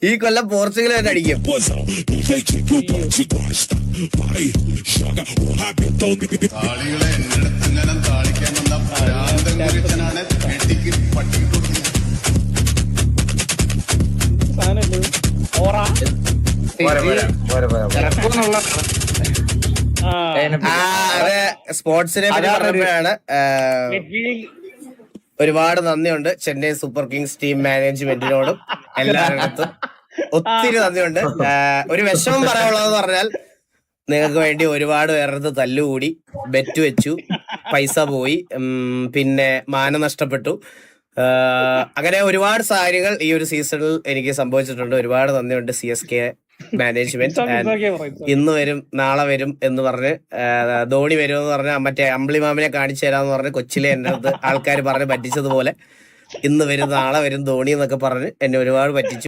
ഈ കൊല്ലം പോർച്ചുഗൽ തന്നെ അടിക്കും. അതെ, സ്പോർട്സിനെ പറ്റി പറഞ്ഞപ്പോഴാണ് ഒരുപാട് നന്ദിയുണ്ട് ചെന്നൈ സൂപ്പർ കിങ്സ് ടീം മാനേജ്മെന്റിനോടും എല്ലാവരുടെ ഒത്തിരി നന്ദിയുണ്ട്. ഒരു വിഷമം പറയാനുള്ളതെന്ന് പറഞ്ഞാൽ നിങ്ങൾക്ക് വേണ്ടി ഒരുപാട് പേരുടെ തല്ലുകൂടി, ബെറ്റ് വെച്ചു, പൈസ പോയി, പിന്നെ മാനം നഷ്ടപ്പെട്ടു. അങ്ങനെ ഒരുപാട് സാഹചര്യങ്ങൾ ഈ ഒരു സീസണിൽ എനിക്ക് സംഭവിച്ചിട്ടുണ്ട്. ഒരുപാട് നന്ദിയുണ്ട് CSK മാനേജ്മെന്റ്. ഇന്ന് വരും നാളെ വരും എന്ന് പറഞ്ഞ് ധോണി വരുമെന്ന് പറഞ്ഞ മറ്റേ അമ്പിളിമാമിനെ കാണിച്ചു തരാന്ന് പറഞ്ഞ് കൊച്ചിലെ എൻ്റെ അടുത്ത് ആൾക്കാർ പറഞ്ഞ് പറ്റിച്ചതുപോലെ ഇന്ന് വരും നാളെ വരും ധോണി എന്നൊക്കെ പറഞ്ഞ് എന്നെ ഒരുപാട് പറ്റിച്ചു.